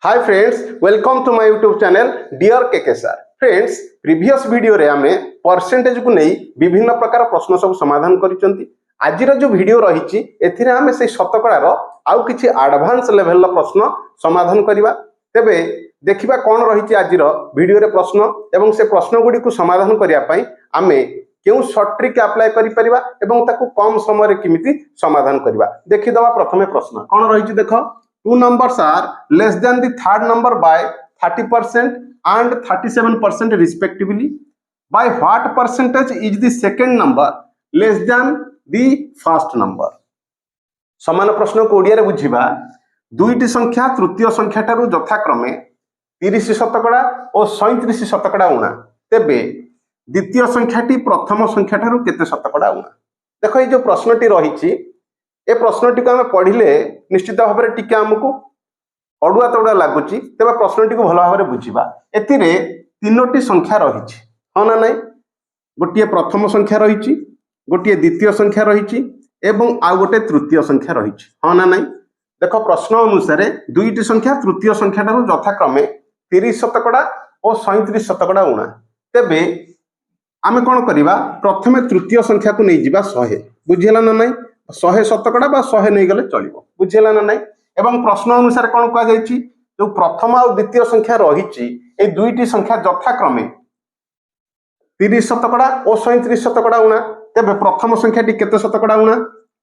Hi friends, welcome to my YouTube channel dear KK sir. Friends, previous video रे आमे percentage को नहीं विभिन्न प्रकार प्रश्न सब समाधान करिसंती। आजिर जो वीडियो रही एथिरे आमे से शतकड़ार आउ किछि एडवांस लेवल प्रश्न समाधान करिबा। तेबे देखिबा कोन रही आजिर वीडियो रे प्रश्न एवं से प्रश्न गुडी को समाधान करिया पई आमे केउ शॉर्ट ट्रिक अप्लाई करि परिबा एवं ताकू कम समय रे किमिति समाधान करिबा। देखि दवा प्रथमे प्रश्न कोन रही देखो, two numbers are less than the third number by 30% and 37% respectively. By what percentage is the second number less than the first number? समान प्रश्न को ओडिया रे बुझिबा। दुईटी संख्या तृतीय संख्या ठारू यथाक्रमे 30 शतकड़ा और 37 शतकड़ा उणा, तेबे द्वितीय संख्याटी प्रथम संख्या ठारू केते शतकड़ा उणा। देखो ये जो प्रश्नटी रही ए प्रश्नटी को आम पढ़िले निश्चित भाव में टिके आमको अड़ुआ तड़ुआ लगुच, तेज प्रश्नटी को भल भाव में बुझा। एथिरे तीनोटी संख्या रही, हाँ ना नहीं? गोटे प्रथम संख्या रही, गोटे द्वितीय संख्या रही एवं आउ गोटे तृतीय संख्या रही, हाँ ना नहीं? देख प्रश्न अनुसार दुईटी संख्या तृतीय संख्या ठारू यथाक्रमे 30 शतकड़ा और 37 शतकड़ा उणा, तेबे आमे कौन करवा प्रथमे तृतीय संख्या को नहीं जा 100, बुझीला ना नहीं? 100 शतकड़ा बा 100 नहीं गले चलिबो, बुझीला ना नहीं? एवं प्रश्न अनुसार कौन कहा जायछि, जो प्रथम और द्वितीय संख्या रही ए दुईटी संख्या यथाक्रमे 30 शतकड़ा और 37 शतकड़ा उणा, तेबे प्रथम संख्याटी केते शतकड़ा उणा?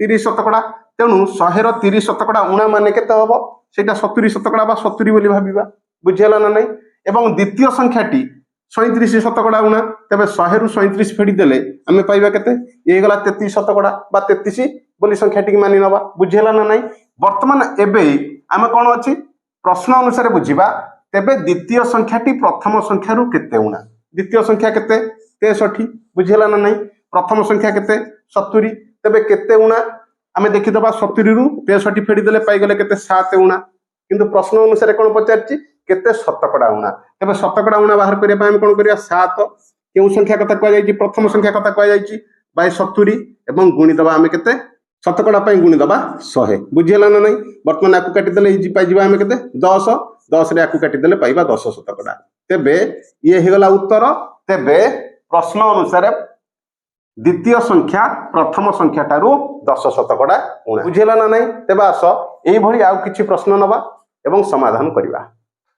30 शतकड़ा। तेणु 100 रो 30 शतकड़ा उणा माने केते हबो? सेटा 70 शतकड़ा बा 70 बोली भाबिबा, बुझीला ना नहीं? एवं द्वितीय संख्याटी 37 शतकड़ा उणा, तेबे 100 रु 37 फेडी देले आमे पाइबा केते? ये गला 33 शतकड़ा बा 33 बोली संख्याटी की मानि नबा, बुझीला ना नहीं? वर्तमान एबे आमे कोन अछि प्रश्न अनुसार बुझिबा। तेबे द्वितीय संख्याटी प्रथम संख्या रु केते उणा? द्वितीय संख्या केते? 63, बुझीला ना नहीं? प्रथम संख्या केते? 70, तेबे केते उणा आमे देखि दबा। 70 रु 63 फेडी देले पाइ गेले केते? 7 उणा। किंतु प्रश्न अनुसार कोन पचारछि केते शतकड़ा उणा, तेबे शतकड़ा उणा बाहर करिया पय हम कोन करिया 7 केउ संख्या कथा कह जायछि, प्रथम संख्या कथा कह जायछि बाय 70 एवं गुणी दबा आमे केते शतकड़ा पय गुणी दबा 100, बुझियला ना नहीं? वर्तमान आकु काटि देले इजी पाइ जिबा आमे केते 10 10 रे आकु काटि देले पाइबा 10 शतकड़ा, तेबे ये हेगला उत्तर। तेबे प्रश्न अनुसार द्वितीय संख्या प्रथम संख्या ठारू 10 शतकड़ा उणा, बुझियला ना नहीं? तेबे आस एई भली आउ किछि प्रश्न नबा एवं समाधान करिबा।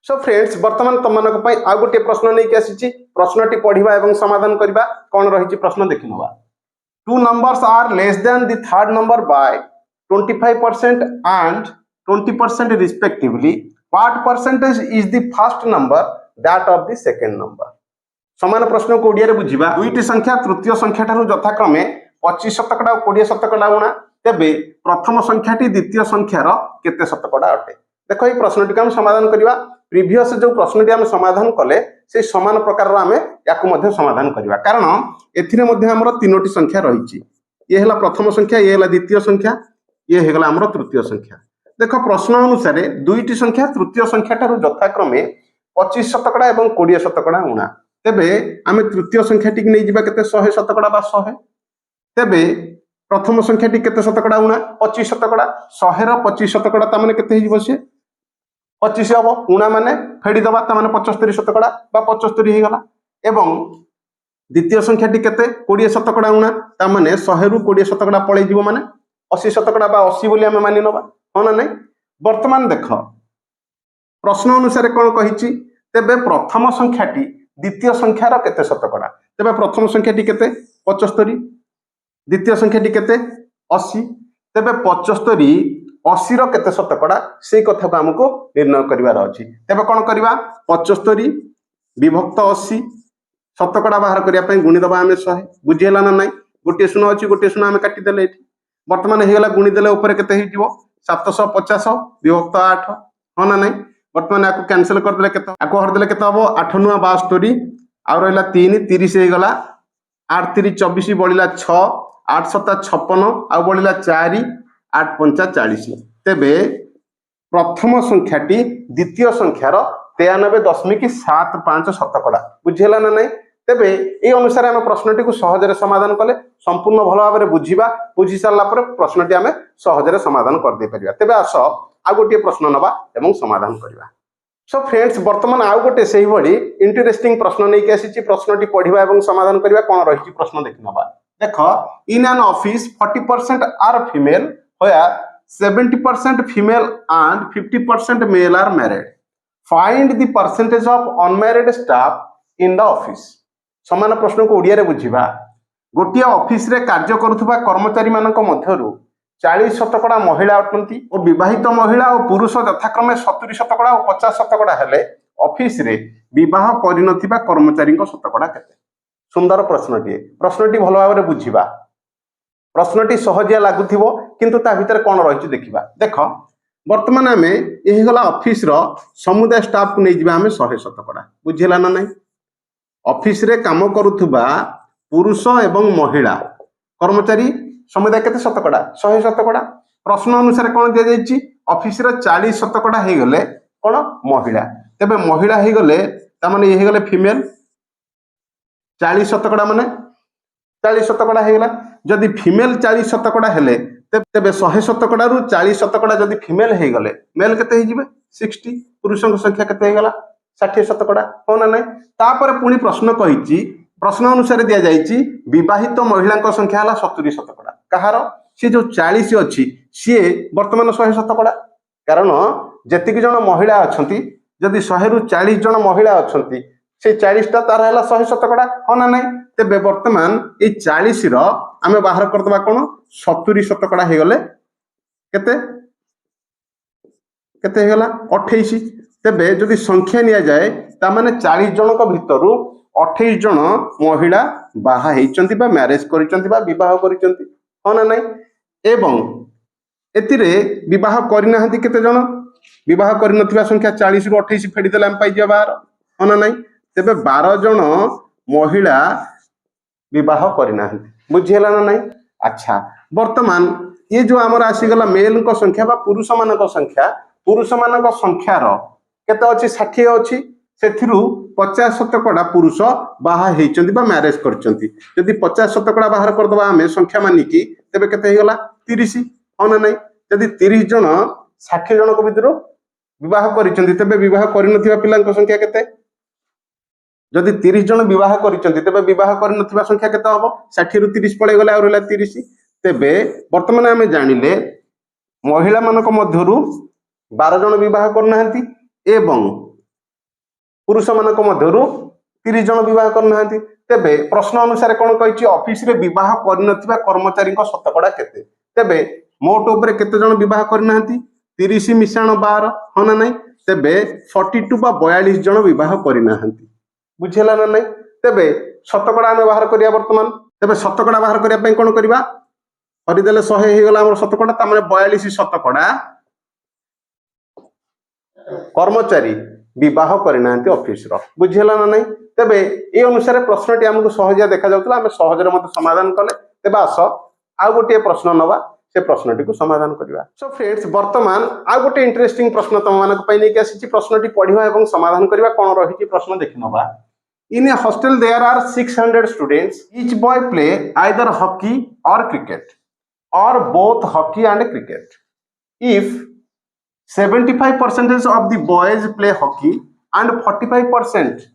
सो फ्रेंड्स, वर्तमान तमनक पई आ गोटे प्रश्न नै के आसीछि, प्रश्नटी पढिबा एवं समाधान करिबा। कोन रहिछि प्रश्न देखि नबा। Two numbers are less than the third number by 25% and 20% respectively. What percentage is the first number that of the second number? समान प्रश्न को ओडिया रे बुझिबा। दुईटी संख्या तृतीय संख्या ठारू यथाक्रमे 25 शतकड़ा और 20 शतकड़ा उणा, तेबे प्रथम संख्याटी द्वितीय संख्यार केते शतकड़ा अटे? देखो ये प्रश्नटी को हम समाधान करिबा। प्रीवियस जो प्रश्नटी हम समाधान कले से समान प्रकार आमे याकु मध्ये समाधान करिबा, कारण एथिरे मध्ये हमर तीनोटी संख्या रहिछि। ये हला प्रथम संख्या, ये हला द्वितीय संख्या, ये हेगला हमर तृतीय संख्या। देखो प्रश्न अनुसार दुईटी संख्या तृतीय संख्या ठारू यथाक्रमे 25 शतकड़ा एवं 20 शतकड़ा उणा, तेबे आमे तृतीय संख्याटी की नै जिबा केते 100 शतकड़ा बा 100, तेबे प्रथम संख्याटी केते शतकड़ा उणा? 25 शतकड़ा। 100 रो 25 शतकड़ा ता माने केते हिजबो? से 25 हबो, उणा माने फेडी दबा ता माने 75 शतकड़ा बा 75 हे गला। एवं द्वितीय संख्याटी केते? 20 शतकड़ा उणा, ता माने 100 रु 20 शतकड़ा पळै जिवो माने 80 शतकड़ा बा 80 बोली आमे मानि नबा, हो ना नहीं? वर्तमान देख प्रश्न अनुसार कोन कहिछि, तेबे प्रथम संख्याटी द्वितीय संख्यार केते शतकड़ा? तेबे प्रथम संख्याटी केते? 75, द्वितीय संख्याटी केते? 80, तेबे 75 80 रो केते शतकड़ा सेई कथा को हमको निर्णय करिवार अछि। तेबे कोन करिवा? 75 विभक्त 80 शतकड़ा बाहर करिया पय गुणी दबा आमे 100, बुझियला ना नहीं? गोटे शून्य अछि, गोटे शून्य आमे काटि देले एठी। वर्तमान हे गला गुणी देले ऊपर केते हे जिवो? 750 विभक्त 8, हो ना नहीं? वर्तमान आकु कैंसिल कर देले केते? आकु हर देले केते हबो? 8 9 72 आ रहला 3 30 हे गला 8 3 24 बळिला 6 8 7 56 आ बळिला 4 8 5 40, तेबे प्रथम संख्याटी द्वितीय संख्यार 93.75 शतकड़ा, बुझियला ना नहीं? तेबे ए अनुसार आमे प्रश्नटी को सहजरे समाधान कले संपूर्ण भल भाव में बुझिबा। बुझी सारला पर प्रश्नटी आमे सहजरे समाधान कर दे परिबा। तेबे आस आ गोटे प्रश्न नबा एवं समाधान करिबा। सो फ्रेंड्स वर्तमान आउ गोटे से ही इंटरेस्टिंग प्रश्न नहीं आसी प्रश्नटी पढ़ा और समाधान करवा कौन रही प्रश्न देखि नबा देख in an office 40% are female where 70% female and 50% male are married find the percentage of unmarried staff in the office समान प्रश्न को ओडिया रे बुझिबा गोटे ऑफिस रे कार्य करुवा कर्मचारी मानक मध्यरु 40% महिला अटंती और विवाहित महिला और पुरुष यथाक्रमे 70% और 50% हेले ऑफिस रे विवाह करिनथिबा कर्मचारी शतकड़ा केते सुंदर प्रश्नटी भल भाव बुझिबा प्रश्नटी सहजिया लगुथिबो किंतु ता भीतर कोन रहिछि देखिबा देख वर्तमान आमे एही गला ऑफिस रो समुदाय स्टाफ को नै जिबा आमे 100% बुझिला ना नै ऑफिस रे काम करुथुबा पुरुष एवं महिला कर्मचारी समुदाय केते शतकड़ा 100% प्रश्न अनुसार कोन दिया जायछि ऑफिस रे 40% हे गले कोन महिला तबे महिला हे गले ता माने हे गले फीमेल 40% माने 40% हे गला जदि फीमेल 40% हेले तेबे 100% रु 40% जदि फीमेल हे गले मेल केते हे जिवे 60 पुरुषों की संख्या केते हे गला 60% हो ना नै तापर पुनी प्रश्न कहिछि प्रश्न अनुसार दिया जायछि विवाहित महिला संख्या हला 70% कहार सी जो 40 अच्छी सी वर्तमान 100% कारण जेतिक जन महिला अच्छी जदि 100 रु 40 जन महिला अच्छी से 40 टा तार है 100% हाँ ना नहीं तेबे वर्तमान ये 40 आमे बाहर करदबा कोन 70% हे गले केते केते हे गला 28 तेबे जदि संख्या निया जाए ता माने 40 जनक भितरु 28 जन महिला बाहा हेइचंती बा मैरिज करिचंती बा विवाह करिचंती हाँ ना नहीं एवं एतिरे विवाह करिनाहंती केते जन विवाह करिनथिबा संख्या 40 रु 28 फेडी देला हम पाइ जिया बाहर हाँ ना नहीं तेबे 12 जन महिला विवाह करिनाहंती बुझियला ना नहीं अच्छा वर्तमान ये जो हमर आसी गला मेल को संख्या बा पुरुष मानक संख्या रो केते अछि 60 अछि सेथिरु 50% पुरुष बाहा हेइचंती बा मैरिज करचंती यदि 50% बाहर कर दबा हमें संख्या मानी की तेबे केते हे गला 30 हाँ ना नहीं यदि 30 जन 60 जन को भितर विवाह करिचंती तेबे विवाह करिनथिबा पिलांक संख्या केते जदि 30 जन विवाह करिचंती तेबे विवाह करिनथिबा संख्या केते हबो 60 रु 30 पळे गला और रहला 30 तेबे वर्तमान हमें जानिले महिला मानक मध्यरु 12 जन विवाह करनाहंती एवं पुरुष मानक मध्यरु 30 जन विवाह करनाहंती तेबे प्रश्न अनुसार कोन कहिछि ऑफिस रे विवाह करनथिबा कर्मचारी शतकड़ा केते तेबे मोट ऊपर केते जन विवाह करनाहंती 30 मिशाण 12 हाँ ना नहीं तेबे 42 बा 42 जन विवाह करनाहंती बुझिला ना नहीं तेबे शतकड़ा आमे बाहर करिया वर्तमान तेबे शतकड़ा बाहर करिया पई कोन करबा करिदेले 100 हे गला हमर शतकड़ा ता माने 42 शतकड़ा कर्मचारी विवाह करिनाहंती ऑफिस रो बुझिला ना नहीं तेबे ए अनुसार प्रश्नटी हमकु सहजिया देखा जाउतला हमें सहजरे मते समाधान कले तेबे आस आ गोटे प्रश्न नबा से प्रश्नटी को समाधान करबा सो फ्रेंड्स वर्तमान आ गोटे इंटरेस्टिंग प्रश्न तम मानक पई नै कि आसी प्रश्नटी पढिबा एवं समाधान करबा कोन रही प्रश्न देखि नबा in a hostel there are 600 students each boy play either hockey or cricket or both hockey and cricket if 75% of the boys play hockey and 45%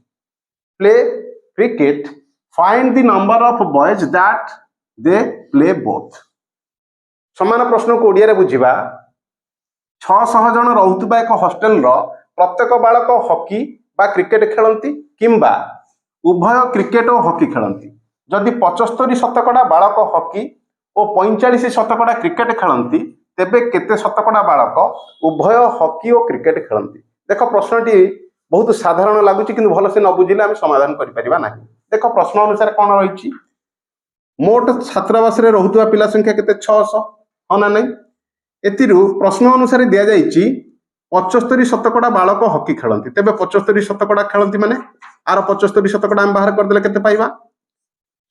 play cricket. Find the number of boys that they play both. समान प्रश्न को ओडिया रे बुझिबा 600 जन रहउतबा एक hostel रो प्रत्येक बालक hockey बा cricket खेलंती किंबा उभय क्रिकेट और हॉकी खेलंती जदि 75% बालक हॉकी और 45% क्रिकेट खेलंती तेबे केते शतकड़ा बालक उभय हॉकी और क्रिकेट खेलंती देख प्रश्नटी बहुत साधारण लागुची किंतु भल से न बुझिले हम समाधान करि परिबा नाही देख प्रश्न अनुसार कोन रहिछि मोट छात्रावास रे रहउतबा पिला संख्या केते 600 हाँ ना नहीं एतिरु प्रश्न अनुसार दिया जायछि 75% बालक हॉकी खेलंती तेबे 75% खेलंती माने आर 75% हम बाहर कर देले केते पाइबा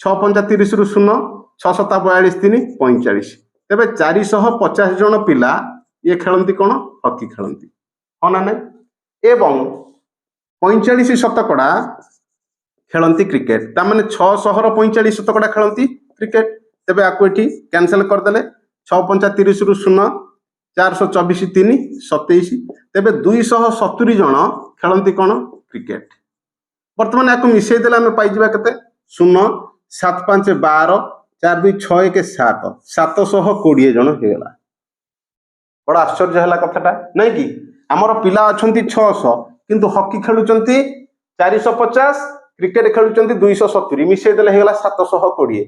6 5 30 रु 0 6 7 42 3 45 तेबे 450 जन पिला ये खेलंती कोन हॉकी खेलंती हाँ ना नहीं एवं 45% खेलंती क्रिकेट ता माने 600 रो 45% खेलंती क्रिकेट तेबे आकु एठी कैंसिल कर देले 6 5 30 रु 0 424 3 27 तेबे 270 जन खेलती कौन क्रिकेट। बर्तमान या मिसई देले आम पाई के 0 7 5 12 4 2 6 1 7 720 जन होगा। बड़ा आश्चर्य है कथाटा नहीं कि आमर पिला अच्छा 600 किंतु हॉकी खेलुंट 450 क्रिकेट खेलुंट 270 मिसई देले होगा 720।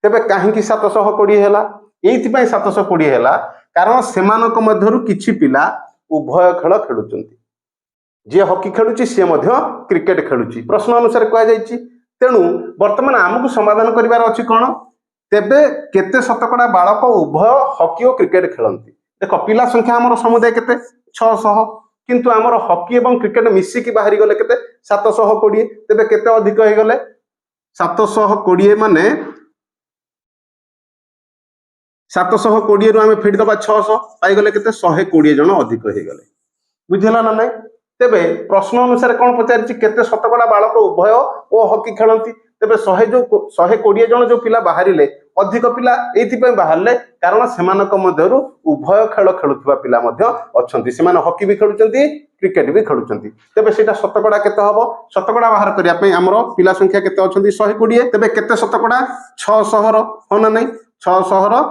तेबे कहीं 720 है ये 720 है कारण से किछि पिला उभय खेल खेलुंट जी हॉकी खेलुची सी क्रिकेट खेलुची प्रश्न अनुसार कहुई। तेणु वर्तमान आमको समाधान करिवार अछि कौन तेबे केते शतकड़ा बालक उभय हॉकी और क्रिकेट खेलती। देख पिला संख्या आमर समुदाय केते 600 किंतु आमर हॉकी और क्रिकेट मिसिकी बाहरी गले केते 720। तेबे केते अधिक हो गले 720 माने 720 रु आम फेडी दबा 600 पाईगले केते 120 जन अधिक हो गले। बुझेला ना नहीं। तेबे प्रश्न अनुसार कौन पचारि केते शतकड़ा बालक उभय और हॉकी खेलती। तेबे 120 जन जो पिला बाहर अधिक पिला ये बाहर कारण से उभय खेल खेलुवा पिला अच्छा हॉकी भी खेलुंट क्रिकेट भी खेलुंट। तेबे से शतकड़ा केते हम शतकड़ा बाहर करने आमर पिला संख्या केते अच्छा 120। तेबे केते शतकड़ा 600 हो ना नहीं 600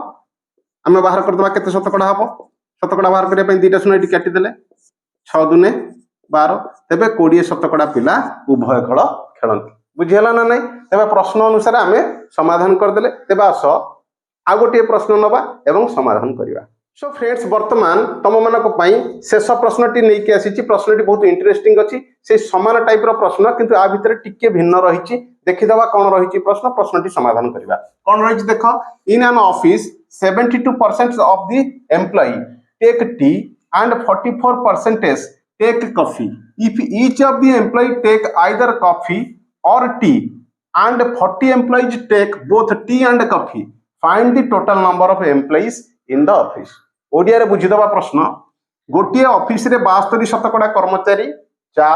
आम बाहर करदे केते शतकड़ा हम शतकड़ा बाहर करने 2टा शून्य ये काटिदेले 6 दूने 12 तेबे 20 शतकड़ा पिला उभय खेल खेलती। बुझीगला ना नहीं। तेबे प्रश्न अनुसार आम समाधान करदे। तेबे आस आ गोटे प्रश्न नवा एवं समाधान करवा। सो फ्रेंड्स वर्तमान तुम मान शेष प्रश्नटी नहीं आसी प्रश्नटी बहुत इंटरेस्टिंग अच्छी से समान टाइप प्रश्न किंतु आ भितर टिके भिन्न रही। देखीदवा कौन रही प्रश्नटी समाधान करवा कौन रही। देख in an office 72% of the employ take tea and 44% take coffee. If each of the employee take either coffee or tea and 40 employees take both tea and coffee, find the total number of employees in the office. Odia रे बुझीदवा प्रश्न गोटे office रे 72 शतकड़ा कर्मचारी चा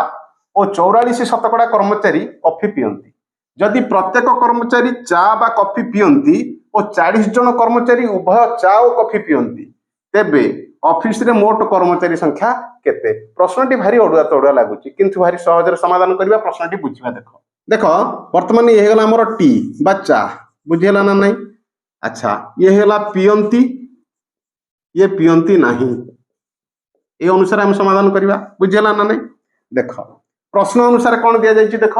और 44 शतकड़ा कर्मचारी coffee पियंती। जदि प्रत्येक कर्मचारी चा बा कॉफी पियंती और 40 जन कर्मचारी उभय चा और कॉफी पियंती तेबे ऑफिस रे मोट कर्मचारी संख्या केते। प्रश्नटी भारी अड़ुआ तड़ुआ लगुच किंतु भारी सहज समाधान करबा प्रश्नटी बुझिबा। देख देख वर्तमान ये हेगला हमर टी बा चा बुझिला ना नहीं। अच्छा ये हेगला पियंती ये पियंती नहीं ए अनुसार हम समाधान करबा बुझिला ना नहीं। देख प्रश्न अनुसार कौन दिया जायछि। देख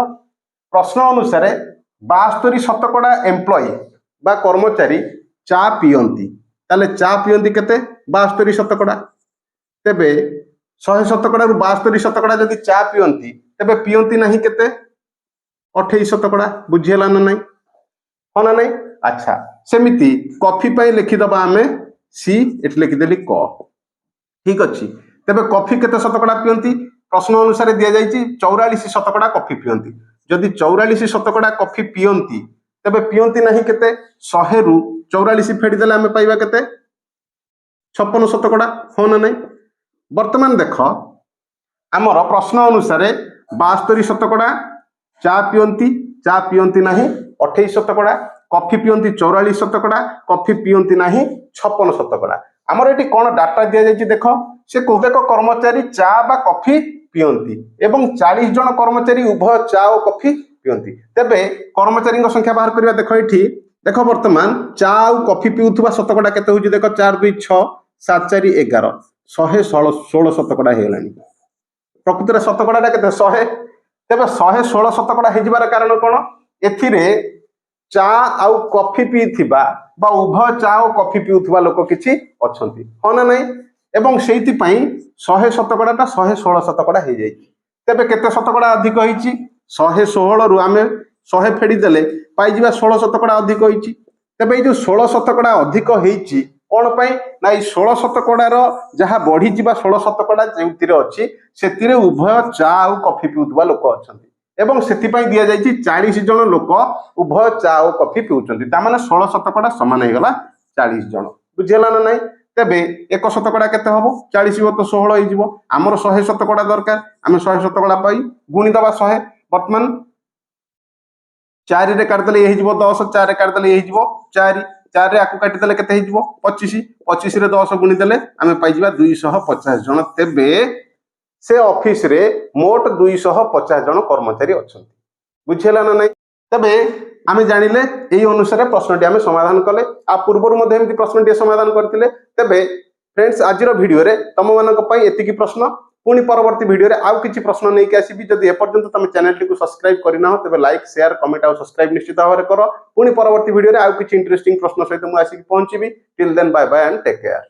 प्रश्न अनुसार 72 शतकड़ा एम्प्लॉय बा कर्मचारी चा पियंती ताले चा पियंती केते 72 शतकड़ा। तेबे 100 शतकड़ा 72 शतकड़ा जदि चा पियंती तेबे पियंती नहीं केते 28 शतकड़ा। बुझीला ना नहीं हाँ ना नहीं। अच्छा सेमिति कॉफी पाई लिखिदबा आमे सी एट लिखिदेली क ठीक अच्छी। तेबे कॉफी केते शतकड़ा पियंती प्रश्न अनुसार दिया जायछि 44 शतकड़ा कॉफी पियंती। जदि 44 शतकड़ा कॉफी पियंती तेबे पियंती नहीं केते 100 रु 44 फेडी देले आमे पाइबा केते 56 शतकड़ा हाँ ना नहीं। वर्तमान देख आमर प्रश्न अनुसार 72 शतकड़ा चा पियंती नहीं 28 शतकड़ा कॉफी पियंती 44 शतकड़ा कॉफी पियंती नहीं 56 शतकड़ा। आमर ये कौन डाटा दि जाइए। देख से प्रत्येक कर्मचारी चा बा कॉफी पियंती एवं 40 जन कर्मचारी उभय चा और कॉफी पियंती। तेबे कर्मचारी संख्या बाहर करबा। देख ये देख वर्तमान चा और कॉफी पिउथुबा शतकड़ा केते होची। देख 4 2 6 7 4 11 116 शतकड़ा हेलानी। प्रकृति शतकड़ा केते 100 तेबे 116 शतकड़ा हेजिबार कारण कौन एथिरे चा आउ कॉफी पीथिबा बा उभय चा और कॉफी पिउथुबा लोक किछि अछंती हाँ ना नहीं। एवं सेइति पई 100 शतकड़ाटा 116 शतकड़ा हे जाई। तेबे केते शतकड़ा अधिक होईची 116 रु आमे 100 फेडी देले पाई जिबा 16 शतकड़ा अधिक होईची। तेबे जो 16 शतकड़ा अधिक होईची कौन पाई ना 16 शतकड़ार जहाँ बढ़ी जा 16 शतकड़ा जो अच्छी से उभय चा और कॉफी पिउथुबा लोक अच्छा एवं से दि जाए 40 जन लोक उभय चा और कॉफी पिउछंती तामाने 16 शतकड़ा समान होगा 40 जन। बुझेला ना नहीं। तेबे 1 शतकड़ा केते हबो 40 तो 16 हो आमर 100 शतकड़ा दरकार आम 100 शतकड़ा पाई गुणीदबा 100। वर्तमान 4 रे काटदेले ये 10 4 रे काटदेले ये 4 4 रे आकु काटिदेले केते 25 25 रे 10 गुणीदेले आम पाई 250 जन। तेबे से ऑफिस रे मोट 250 जन कर्मचारी अच्छा बुझेगा ना नहीं तबे आम जानिले यही अनुसार प्रश्नटी आम समाधान कले आ पूर्व प्रश्नटी समाधान करते तेबे फ्रेंड्स आज वीडियो रे तुम मानक एतिकी प्रश्न पुणी परवर्ती वीडियो रे आउ किछि प्रश्न नहीं के आसीबी जदि एपर्यंत तुम चैनल टी को सब्सक्राइब करना हो तेबे लाइक शेयर कमेंट और सब्सक्राइब निश्चित भाव में कर पुणी परवर्ती वीडियो रे आउ किछि इंटरेस्टिंग प्रश्न सहित मु आसी पहुंचीबी till then bye bye and take care.